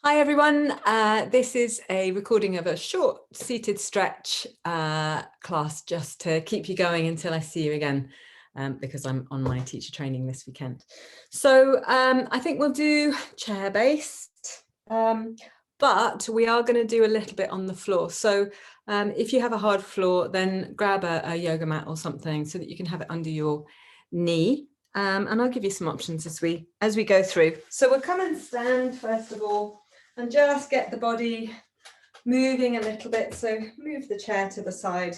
Hi everyone, this is a recording of a short seated stretch class just to keep you going until I see you again because I'm on my teacher training this weekend. So I think we'll do chair based, but we are going to do a little bit on the floor. So if you have a hard floor, then grab a yoga mat or something so that you can have it under your knee. And I'll give you some options as we go through. So we'll come and stand first of all, and just get the body moving a little bit. So move the chair to the side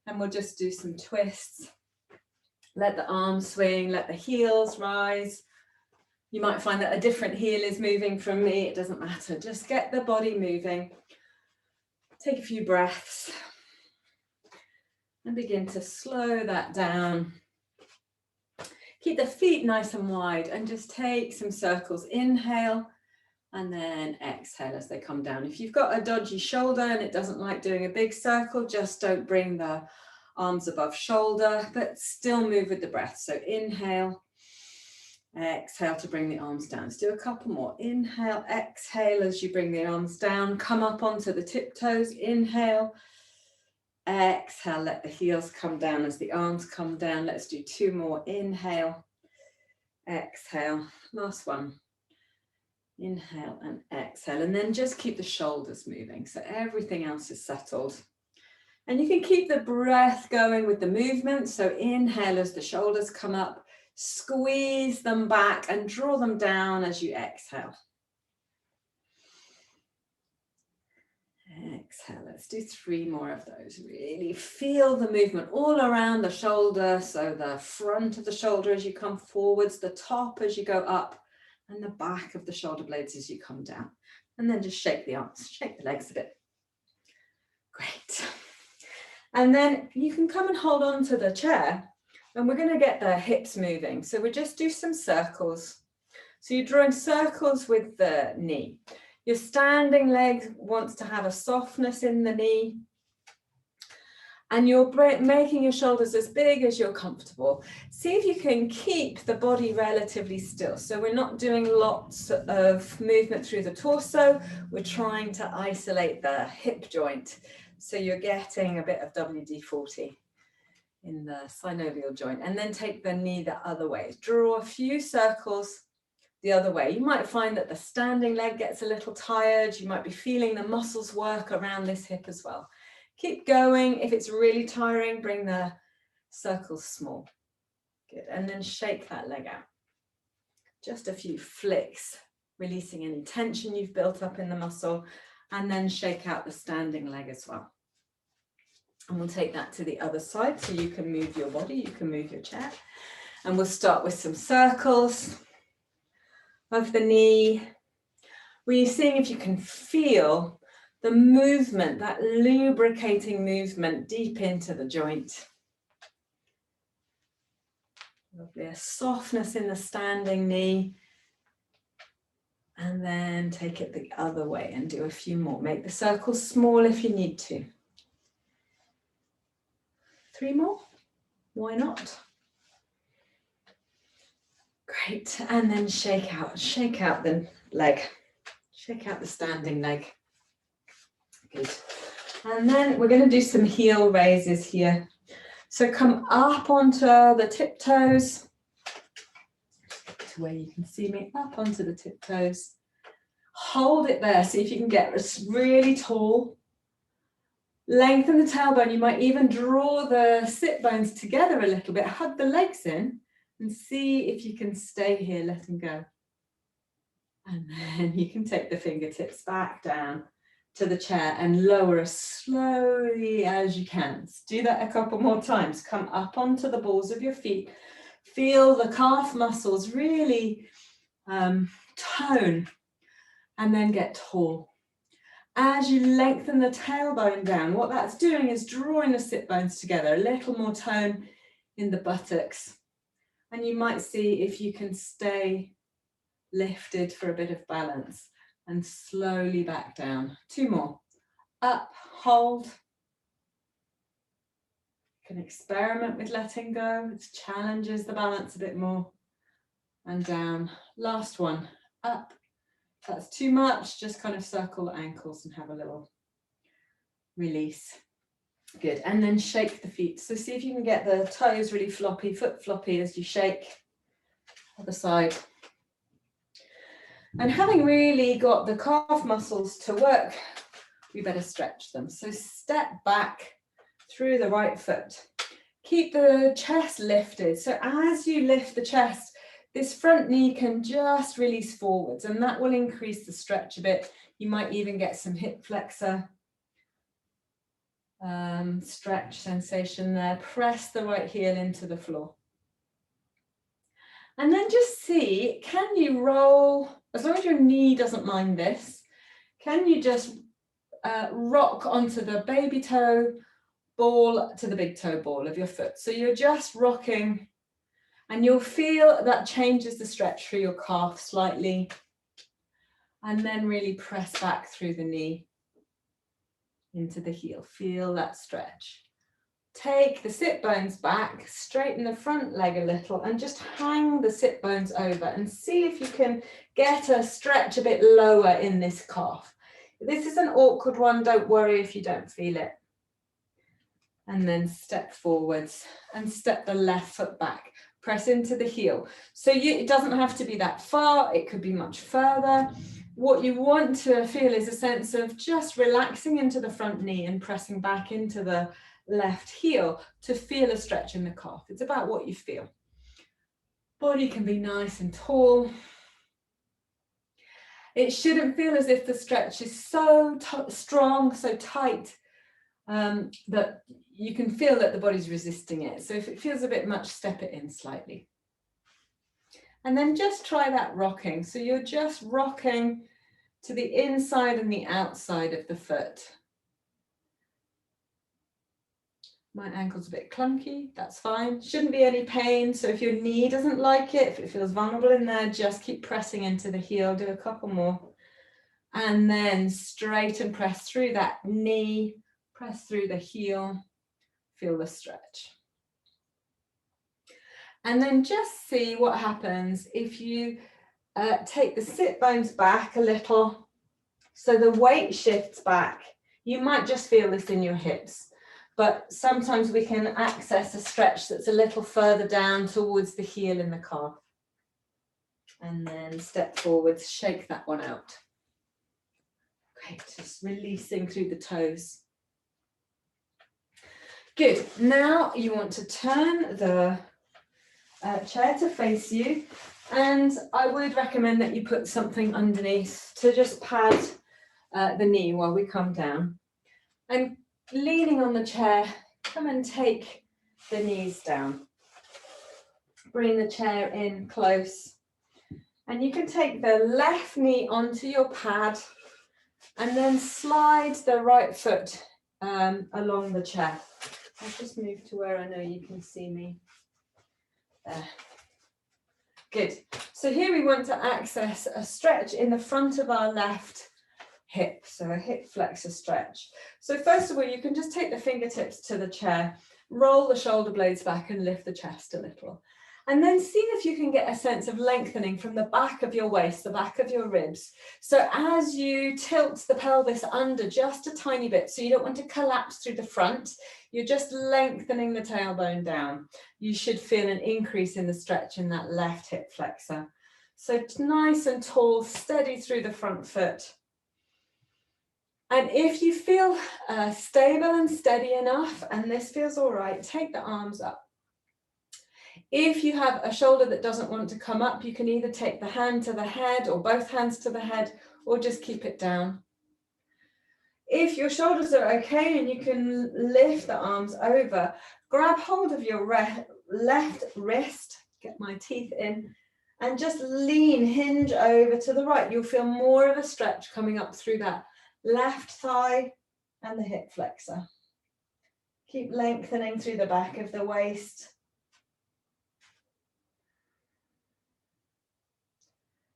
and we'll just do some twists. Let the arms swing, let the heels rise. You might find that a different heel is moving from me. It doesn't matter. Just get the body moving. Take a few breaths and begin to slow that down. Keep the feet nice and wide and just take some circles. Inhale. And then exhale as they come down. If you've got a dodgy shoulder and it doesn't like doing a big circle, just don't bring the arms above shoulder, but still move with the breath. So inhale, exhale to bring the arms down. Let's do a couple more. Inhale, exhale as you bring the arms down. Come up onto the tiptoes. Inhale, exhale, let the heels come down as the arms come down. Let's do two more. Inhale, exhale. Last one. Inhale and exhale, and then just keep the shoulders moving so everything else is settled. And you can keep the breath going with the movement. So inhale as the shoulders come up, squeeze them back and draw them down as you exhale. Exhale, let's do three more of those. Really feel the movement all around the shoulder. So the front of the shoulder as you come forwards, the top as you go up, and the back of the shoulder blades as you come down. And then just shake the arms, shake the legs a bit. Great. And then you can come and hold on to the chair and we're going to get the hips moving. So we just do some circles. So you're drawing circles with the knee. Your standing leg wants to have a softness in the knee. And you're making your shoulders as big as you're comfortable. See if you can keep the body relatively still. So we're not doing lots of movement through the torso. We're trying to isolate the hip joint. So you're getting a bit of WD-40 in the synovial joint. And then take the knee the other way. Draw a few circles the other way. You might find that the standing leg gets a little tired. You might be feeling the muscles work around this hip as well. Keep going. If it's really tiring, bring the circles small. Good. And then shake that leg out. Just a few flicks, releasing any tension you've built up in the muscle, and then shake out the standing leg as well. And we'll take that to the other side so you can move your body, you can move your chair. And we'll start with some circles of the knee. We're seeing if you can feel the movement, that lubricating movement deep into the joint. Lovely, a softness in the standing knee. And then take it the other way and do a few more. Make the circles small if you need to. Three more, why not? Great, and then shake out the leg. Shake out the standing leg. Good. And then we're going to do some heel raises here. So come up onto the tiptoes to where you can see me, up onto the tiptoes. Hold it there, see if you can get really tall. Lengthen the tailbone. You might even draw the sit bones together a little bit. Hug the legs in and see if you can stay here, letting go. And then you can take the fingertips back down to the chair and lower as slowly as you can. Do that a couple more times. Come up onto the balls of your feet. Feel the calf muscles really tone, and then get tall. As you lengthen the tailbone down, what that's doing is drawing the sit bones together, a little more tone in the buttocks. And you might see if you can stay lifted for a bit of balance and slowly back down. Two more. Up, hold. You can experiment with letting go. It challenges the balance a bit more. And down. Last one. Up, If that's too much, just kind of circle the ankles and have a little release. Good, and then shake the feet. So see if you can get the toes really floppy, foot floppy as you shake. Other side. And having really got the calf muscles to work, we better stretch them. So step back through the right foot. Keep the chest lifted. So as you lift the chest, this front knee can just release forwards, and that will increase the stretch a bit. You might even get some hip flexor stretch sensation there. Press the right heel into the floor. And then just see, can you roll, as long as your knee doesn't mind this, can you just rock onto the baby toe ball to the big toe ball of your foot? So you're just rocking, and you'll feel that changes the stretch through your calf slightly. And then really press back through the knee into the heel. Feel that stretch. Take the sit bones back, straighten the front leg a little, and just hang the sit bones over and see if you can get a stretch a bit lower in this calf. This is an awkward one, don't worry if you don't feel it. And then step forwards and step the left foot back. Press into the heel. So it doesn't have to be that far, it could be much further. What you want to feel is a sense of just relaxing into the front knee and pressing back into the left heel to feel a stretch in the calf. It's about what you feel. Body can be nice and tall. It shouldn't feel as if the stretch is so strong, so tight, that you can feel that the body's resisting it. So if it feels a bit much, step it in slightly. And then just try that rocking. So you're just rocking to the inside and the outside of the foot. My ankle's a bit clunky, that's fine. Shouldn't be any pain. So if your knee doesn't like it, if it feels vulnerable in there, just keep pressing into the heel. Do a couple more. And then straighten, press through that knee, press through the heel, feel the stretch. And then just see what happens if you take the sit bones back a little, so the weight shifts back. You might just feel this in your hips, but sometimes we can access a stretch that's a little further down towards the heel in the calf. And then step forwards, shake that one out. Great, just releasing through the toes. Good, now you want to turn the chair to face you, and I would recommend that you put something underneath to just pad the knee while we come down. And leaning on the chair, come and take the knees down. Bring the chair in close, and you can take the left knee onto your pad and then slide the right foot along the chair. I'll just move to where I know you can see me. There. Good. So here we want to access a stretch in the front of our left hip, so a hip flexor stretch. So first of all, you can just take the fingertips to the chair, roll the shoulder blades back and lift the chest a little. And then see if you can get a sense of lengthening from the back of your waist, the back of your ribs. So as you tilt the pelvis under just a tiny bit, so you don't want to collapse through the front, you're just lengthening the tailbone down. You should feel an increase in the stretch in that left hip flexor. So nice and tall, steady through the front foot. And if you feel stable and steady enough, and this feels all right, take the arms up. If you have a shoulder that doesn't want to come up, you can either take the hand to the head or both hands to the head, or just keep it down. If your shoulders are okay and you can lift the arms over, grab hold of your left wrist, get my teeth in, and just lean, hinge over to the right. You'll feel more of a stretch coming up through that left thigh and the hip flexor. Keep lengthening through the back of the waist.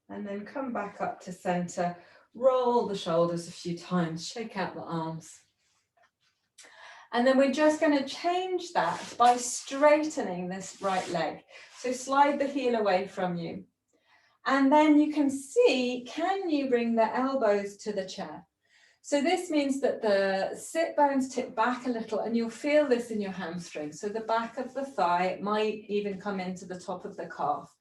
And then come back up to center, roll the shoulders a few times, shake out the arms. And then we're just going to change that by straightening this right leg. So slide the heel away from you. And then you can see, can you bring the elbows to the chair? So this means that the sit bones tip back a little, and you'll feel this in your hamstring. So the back of the thigh might even come into the top of the calf.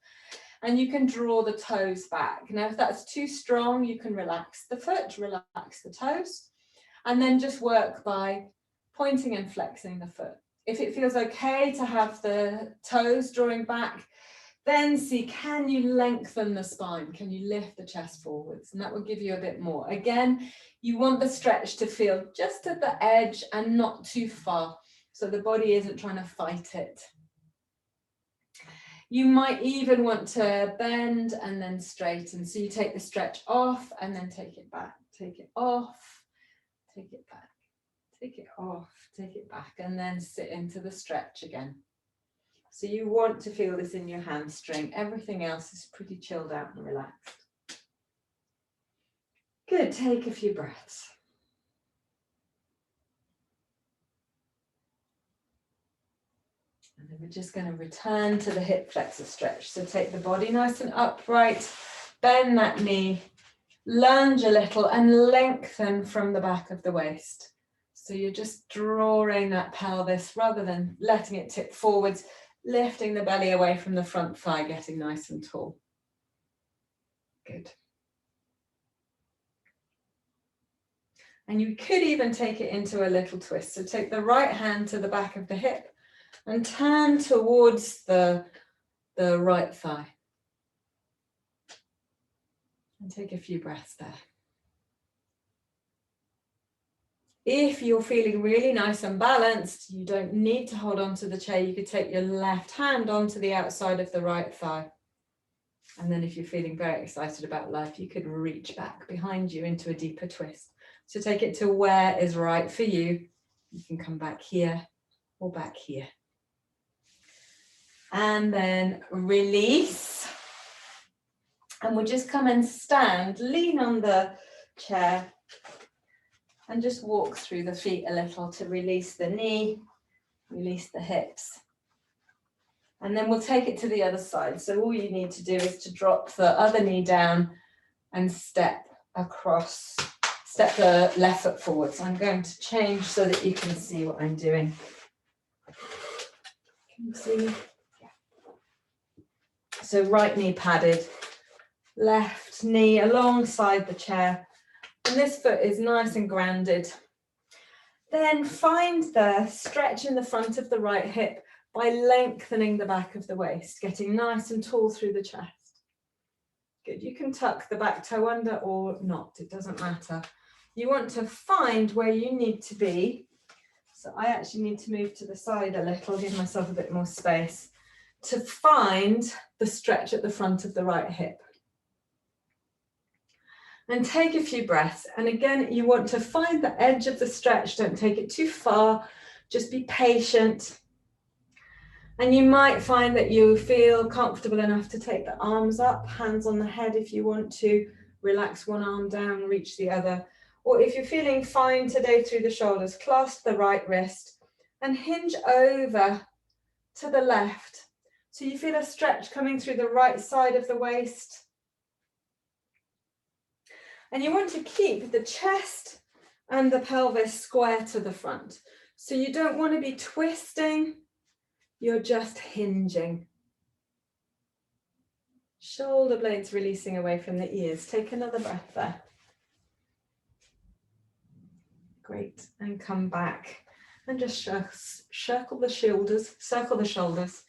And you can draw the toes back. Now, if that's too strong, you can relax the foot, relax the toes, and then just work by pointing and flexing the foot. If it feels okay to have the toes drawing back, then see, can you lengthen the spine? Can you lift the chest forwards? And that will give you a bit more. Again, you want the stretch to feel just at the edge and not too far, so the body isn't trying to fight it. You might even want to bend and then straighten. So you take the stretch off and then take it back, take it off, take it back, take it off, take it back, and then sit into the stretch again. So you want to feel this in your hamstring. Everything else is pretty chilled out and relaxed. Good, take a few breaths. And then we're just going to return to the hip flexor stretch. So take the body nice and upright, bend that knee, lunge a little and lengthen from the back of the waist. So you're just drawing that pelvis rather than letting it tip forwards, lifting the belly away from the front thigh, getting nice and tall. Good. And you could even take it into a little twist. So take the right hand to the back of the hip and turn towards the right thigh. And take a few breaths there. If you're feeling really nice and balanced, you don't need to hold on to the chair. You could take your left hand onto the outside of the right thigh. And then if you're feeling very excited about life, you could reach back behind you into a deeper twist. So take it to where is right for you. You can come back here or back here. And then release. And we'll just come and stand, lean on the chair, and just walk through the feet a little to release the knee, release the hips. And then we'll take it to the other side. So all you need to do is to drop the other knee down and step across, step the left foot forward. So I'm going to change so that you can see what I'm doing. Can you see? Yeah. So right knee padded, left knee alongside the chair. And this foot is nice and grounded. Then find the stretch in the front of the right hip by lengthening the back of the waist, getting nice and tall through the chest. Good, you can tuck the back toe under or not, it doesn't matter. You want to find where you need to be. So I actually need to move to the side a little, give myself a bit more space, to find the stretch at the front of the right hip. And take a few breaths. And again, you want to find the edge of the stretch. Don't take it too far. Just be patient. And you might find that you feel comfortable enough to take the arms up, hands on the head if you want to. Relax one arm down, reach the other. Or if you're feeling fine today through the shoulders, clasp the right wrist and hinge over to the left. So you feel a stretch coming through the right side of the waist. And you want to keep the chest and the pelvis square to the front. So you don't want to be twisting, you're just hinging. Shoulder blades releasing away from the ears. Take another breath there. Great, and come back. And just circle the shoulders.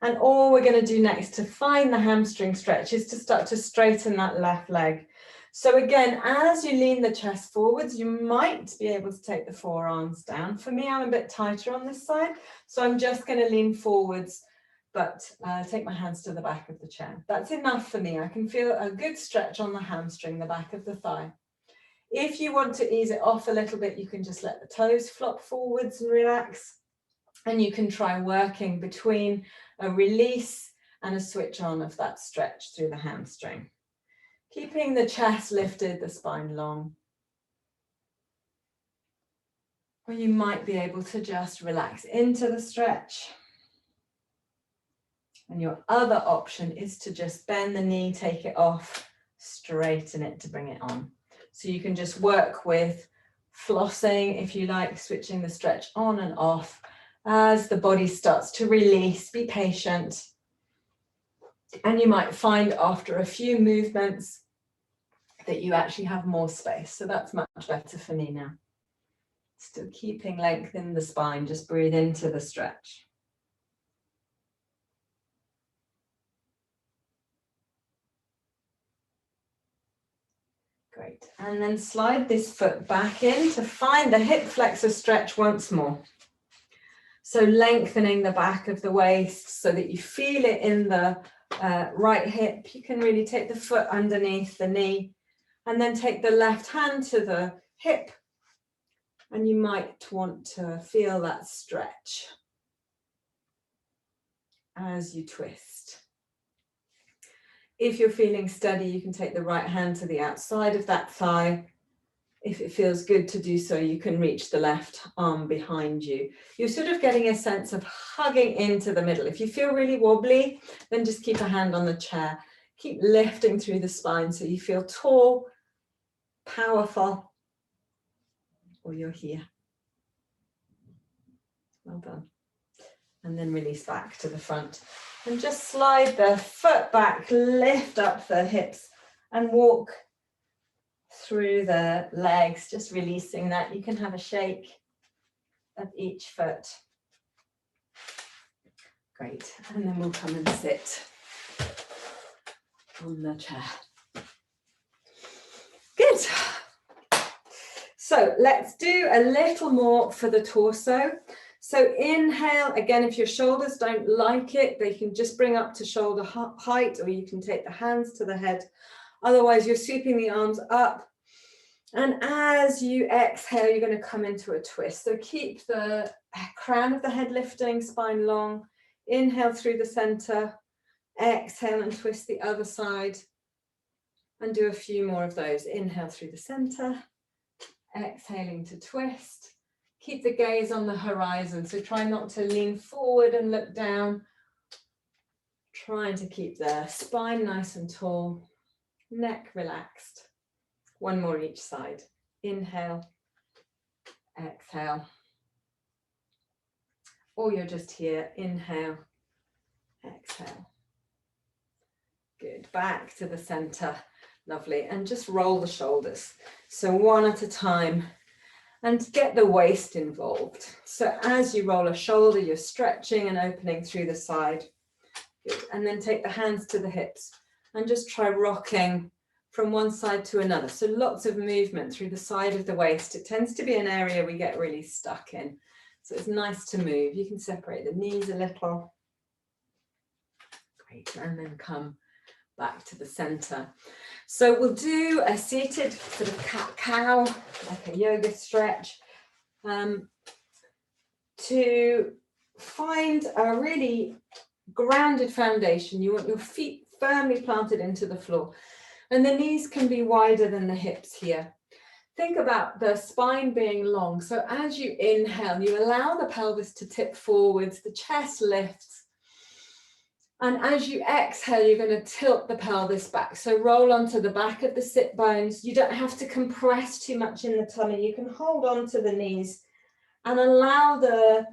And all we're going to do next to find the hamstring stretch is to start to straighten that left leg. So again, as you lean the chest forwards, you might be able to take the forearms down. For me, I'm a bit tighter on this side, so I'm just going to lean forwards, but take my hands to the back of the chair. That's enough for me. I can feel a good stretch on the hamstring, the back of the thigh. If you want to ease it off a little bit, you can just let the toes flop forwards and relax. And you can try working between a release and a switch on of that stretch through the hamstring. Keeping the chest lifted, the spine long. Or you might be able to just relax into the stretch. And your other option is to just bend the knee, take it off, straighten it to bring it on. So you can just work with flossing, if you like, switching the stretch on and off as the body starts to release. Be patient. And you might find after a few movements that you actually have more space. So that's much better for me now. Still keeping length in the spine, just breathe into the stretch. Great, and then slide this foot back in to find the hip flexor stretch once more. So lengthening the back of the waist so that you feel it in the right hip. You can really take the foot underneath the knee and then take the left hand to the hip. And you might want to feel that stretch as you twist. If you're feeling steady, you can take the right hand to the outside of that thigh. If it feels good to do so, you can reach the left arm behind you. You're sort of getting a sense of hugging into the middle. If you feel really wobbly, then just keep a hand on the chair. Keep lifting through the spine so you feel tall, powerful, or you're here. Well done. And then release back to the front. And just slide the foot back, lift up the hips and walk through the legs, just releasing that. You can have a shake of each foot. Great. And then we'll come and sit on the chair. Good. So let's do a little more for the torso. So inhale, again, if your shoulders don't like it, they can just bring up to shoulder height, or you can take the hands to the head. Otherwise, you're sweeping the arms up. And as you exhale, you're going to come into a twist. So keep the crown of the head lifting, spine long. Inhale through the center. Exhale and twist the other side. And do a few more of those. Inhale through the center. Exhaling to twist. Keep the gaze on the horizon, so try not to lean forward and look down. Trying to keep the spine nice and tall, neck relaxed. One more each side. Inhale, exhale. Or you're just here, inhale, exhale. Good, back to the center, lovely. And just roll the shoulders. So one at a time. And get the waist involved. So as you roll a shoulder, you're stretching and opening through the side. Good. And then take the hands to the hips and just try rocking from one side to another. So lots of movement through the side of the waist. It tends to be an area we get really stuck in. So it's nice to move. You can separate the knees a little. Great. And then come back to the center. So we'll do a seated sort of cat-cow, like a yoga stretch, to find a really grounded foundation. You want your feet firmly planted into the floor, and the knees can be wider than the hips here. Think about the spine being long. So as you inhale, you allow the pelvis to tip forwards, the chest lifts. And as you exhale, you're going to tilt the pelvis back. So roll onto the back of the sit bones. You don't have to compress too much in the tummy. You can hold on to the knees and allow the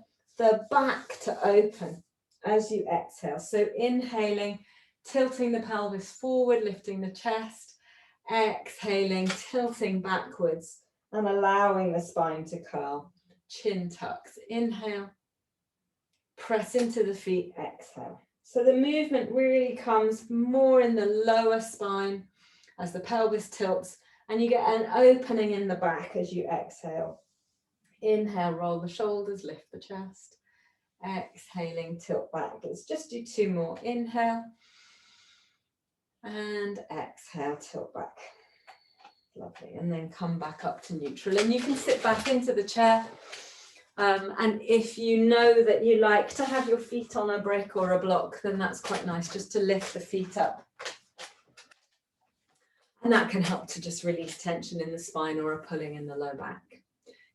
back to open as you exhale. So inhaling, tilting the pelvis forward, lifting the chest. Exhaling, tilting backwards and allowing the spine to curl. Chin tucks. Inhale, press into the feet, exhale. So the movement really comes more in the lower spine as the pelvis tilts, and you get an opening in the back as you exhale. Inhale, roll the shoulders, lift the chest. Exhaling, tilt back. Let's just do two more. Inhale and exhale, tilt back. Lovely. And then come back up to neutral. And you can sit back into the chair. And if you know that you like to have your feet on a brick or a block, then that's quite nice just to lift the feet up. And that can help to just release tension in the spine or a pulling in the low back.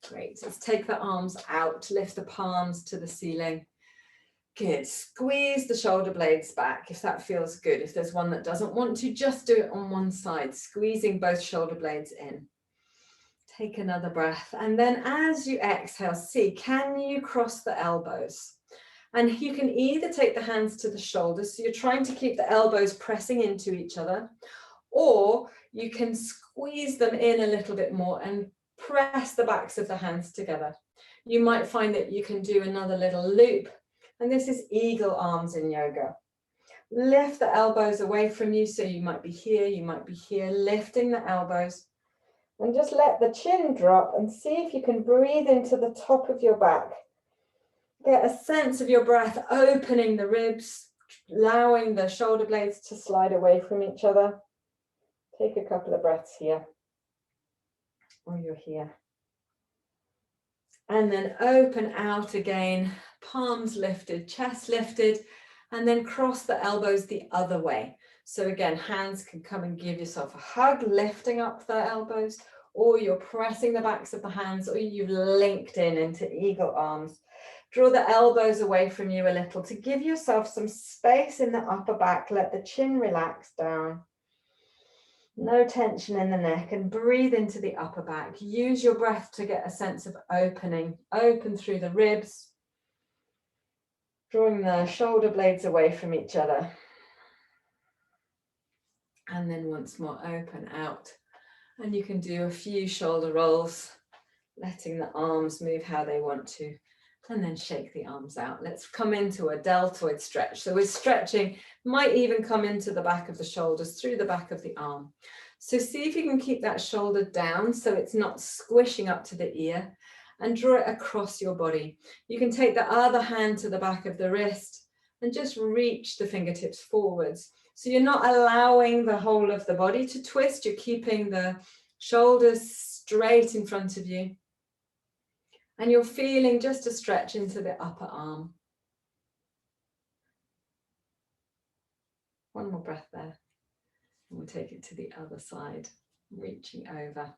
Great. Let's take the arms out, lift the palms to the ceiling. Good. Squeeze the shoulder blades back if that feels good. If there's one that doesn't want to, just do it on one side, squeezing both shoulder blades in. Take another breath. And then as you exhale, see, can you cross the elbows? And you can either take the hands to the shoulders, so you're trying to keep the elbows pressing into each other, or you can squeeze them in a little bit more and press the backs of the hands together. You might find that you can do another little loop, and this is eagle arms in yoga. Lift the elbows away from you, so you might be here, lifting the elbows, and just let the chin drop and see if you can breathe into the top of your back. Get a sense of your breath opening the ribs, allowing the shoulder blades to slide away from each other. Take a couple of breaths here, or you're here. And then open out again, palms lifted, chest lifted, and then cross the elbows the other way. So again, hands can come and give yourself a hug, lifting up the elbows, or you're pressing the backs of the hands, or you've linked in into eagle arms. Draw the elbows away from you a little to give yourself some space in the upper back. Let the chin relax down. No tension in the neck, and breathe into the upper back. Use your breath to get a sense of opening. Open through the ribs, drawing the shoulder blades away from each other. And then once more, open out. And you can do a few shoulder rolls, letting the arms move how they want to. And then shake the arms out. Let's come into a deltoid stretch. So we're stretching, might even come into the back of the shoulders, through the back of the arm. So see if you can keep that shoulder down so it's not squishing up to the ear, and draw it across your body. You can take the other hand to the back of the wrist and just reach the fingertips forwards. So you're not allowing the whole of the body to twist. You're keeping the shoulders straight in front of you. And you're feeling just a stretch into the upper arm. One more breath there. And we'll take it to the other side, reaching over.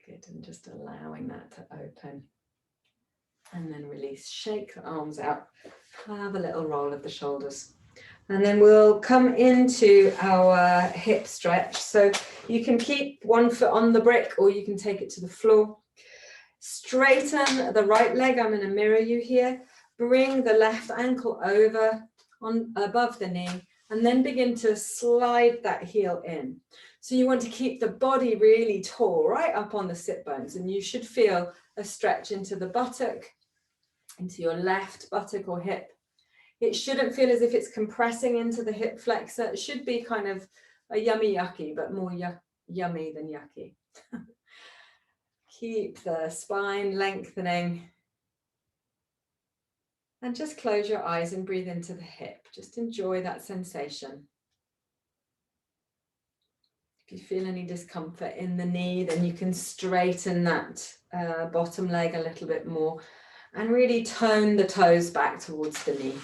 Good, and just allowing that to open. And then release, shake the arms out. Have a little roll of the shoulders. And then we'll come into our hip stretch. So you can keep one foot on the brick, or you can take it to the floor. Straighten the right leg. I'm going to mirror you here. Bring the left ankle over on above the knee, and then begin to slide that heel in. So you want to keep the body really tall, right up on the sit bones, and you should feel a stretch into the buttock, into your left buttock or hip. It shouldn't feel as if it's compressing into the hip flexor. It should be kind of a yummy yucky, but more yummy than yucky. Keep the spine lengthening. And just close your eyes and breathe into the hip. Just enjoy that sensation. If you feel any discomfort in the knee, then you can straighten that bottom leg a little bit more and really tone the toes back towards the knee.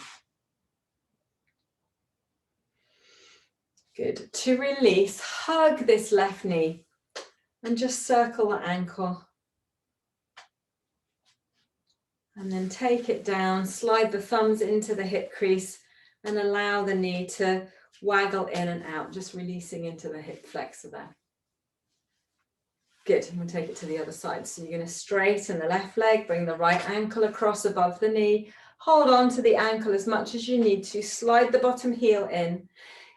Good. To release, hug this left knee and just circle the ankle. And then take it down, slide the thumbs into the hip crease and allow the knee to waggle in and out, just releasing into the hip flexor there. Good, and we'll take it to the other side. So you're going to straighten the left leg, bring the right ankle across above the knee, hold on to the ankle as much as you need to, slide the bottom heel in.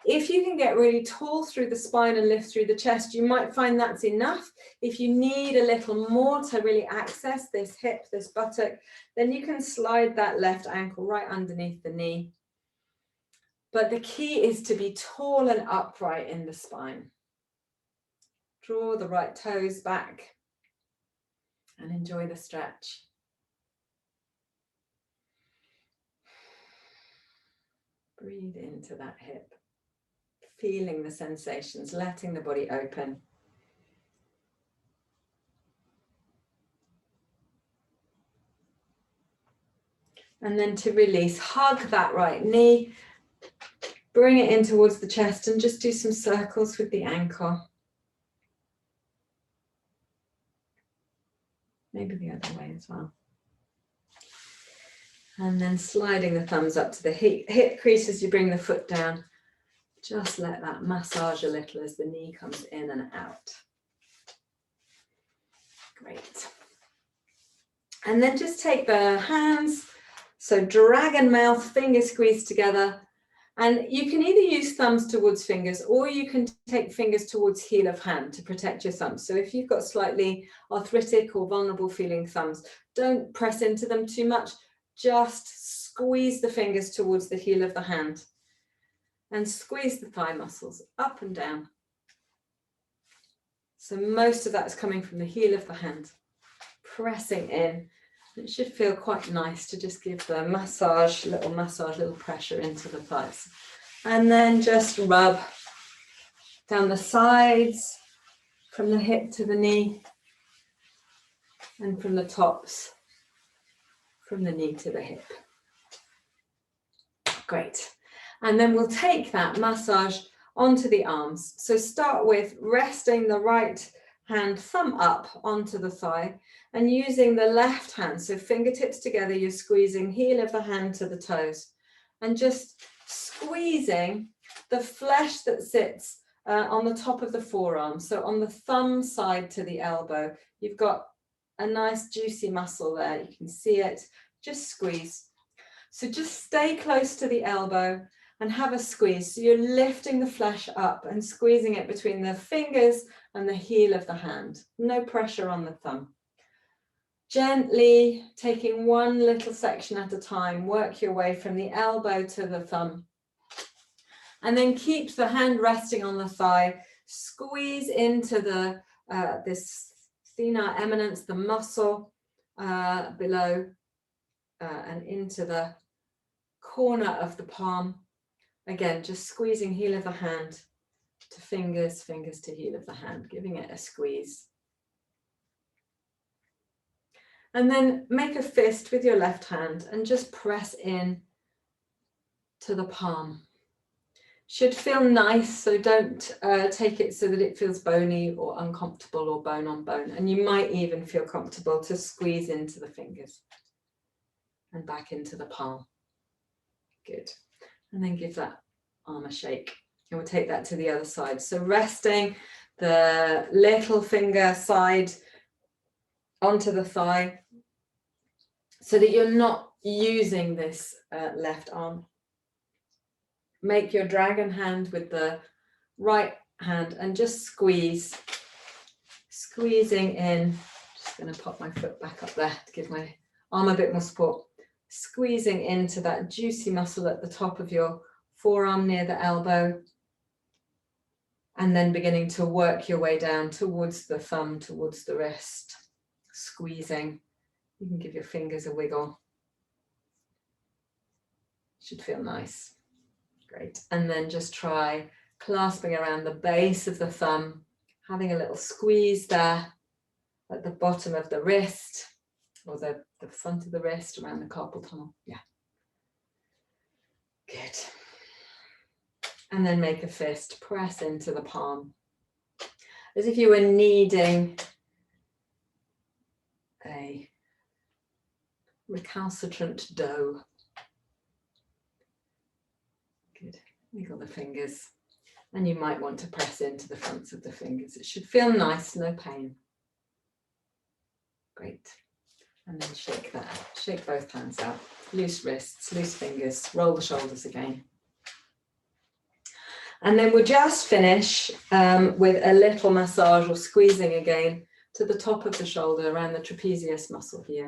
If you can get really tall through the spine and lift through the chest, you might find that's enough. If you need a little more to really access this hip, this buttock, then you can slide that left ankle right underneath the knee. But the key is to be tall and upright in the spine. Draw the right toes back and enjoy the stretch. Breathe into that hip. Feeling the sensations, letting the body open. And then to release, hug that right knee, bring it in towards the chest and just do some circles with the ankle. maybe the other way as well. And then sliding the thumbs up to the hip crease as you bring the foot down. Just let that massage a little as the knee comes in and out. Great. And then just take the hands, so dragon mouth, fingers squeezed together. And you can either use thumbs towards fingers, or you can take fingers towards heel of hand to protect your thumbs. So if you've got slightly arthritic or vulnerable feeling thumbs, don't press into them too much. Just squeeze the fingers towards the heel of the hand and squeeze the thigh muscles up and down. So most of that is coming from the heel of the hand, pressing in. It should feel quite nice to just give the massage, little pressure into the thighs. And then just rub down the sides, from the hip to the knee, and from the tops, from the knee to the hip. Great. And then we'll take that massage onto the arms. So start with resting the right hand, thumb up onto the thigh, and using the left hand, so fingertips together, you're squeezing heel of the hand to the toes, and just squeezing the flesh that sits on the top of the forearm. So on the thumb side to the elbow, you've got a nice juicy muscle there. You can see it. Just squeeze. So just stay close to the elbow and have a squeeze. So you're lifting the flesh up and squeezing it between the fingers and the heel of the hand. No pressure on the thumb. Gently taking one little section at a time, work your way from the elbow to the thumb. And then keep the hand resting on the thigh. Squeeze into the this thenar eminence, the muscle below, and into the corner of the palm. Again, just squeezing heel of the hand to fingers, fingers to heel of the hand, giving it a squeeze. And then make a fist with your left hand and just press in to the palm. Should feel nice, so don't take it so that it feels bony or uncomfortable or bone on bone. And you might even feel comfortable to squeeze into the fingers and back into the palm. Good. And then give that arm a shake. And we'll take that to the other side. So resting the little finger side onto the thigh so that you're not using this left arm. Make your dragon hand with the right hand and just squeeze, squeezing in. Just going to pop my foot back up there to give my arm a bit more support. Squeezing into that juicy muscle at the top of your forearm near the elbow. And then beginning to work your way down towards the thumb, towards the wrist. Squeezing. You can give your fingers a wiggle. Should feel nice. Great. And then just try clasping around the base of the thumb, having a little squeeze there at the bottom of the wrist, or the front of the wrist around the carpal tunnel. Yeah. Good. And then make a fist, press into the palm, as if you were kneading a recalcitrant dough. Good. Wiggle the fingers. And you might want to press into the fronts of the fingers. It should feel nice, no pain. Great. And then shake that. Shake both hands out. Loose wrists, loose fingers. Roll the shoulders again. And then we'll just finish with a little massage or squeezing again to the top of the shoulder around the trapezius muscle here.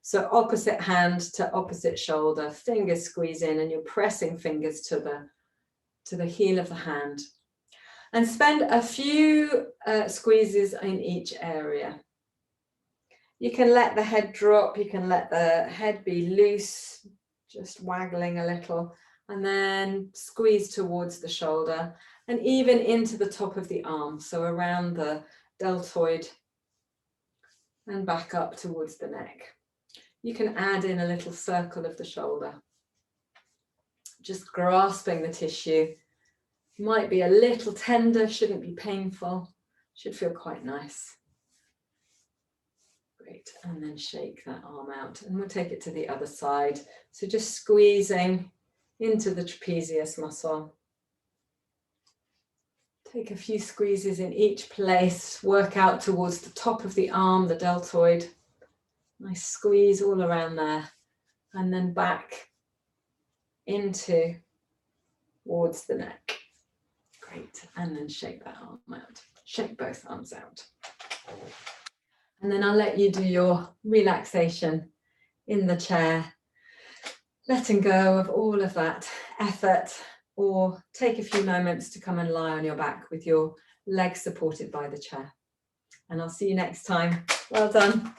So opposite hand to opposite shoulder, fingers squeeze in, and you're pressing fingers to the heel of the hand. And spend a few squeezes in each area. You can let the head drop, you can let the head be loose, just waggling a little, and then squeeze towards the shoulder and even into the top of the arm, so around the deltoid and back up towards the neck. You can add in a little circle of the shoulder, just grasping the tissue. Might be a little tender, shouldn't be painful, should feel quite nice. Great, and then shake that arm out, and we'll take it to the other side. So just squeezing into the trapezius muscle. Take a few squeezes in each place, work out towards the top of the arm, the deltoid. Nice squeeze all around there, and then back into towards the neck. Great, and then shake that arm out. Shake both arms out. And then I'll let you do your relaxation in the chair, letting go of all of that effort, or take a few moments to come and lie on your back with your legs supported by the chair. And I'll see you next time. Well done.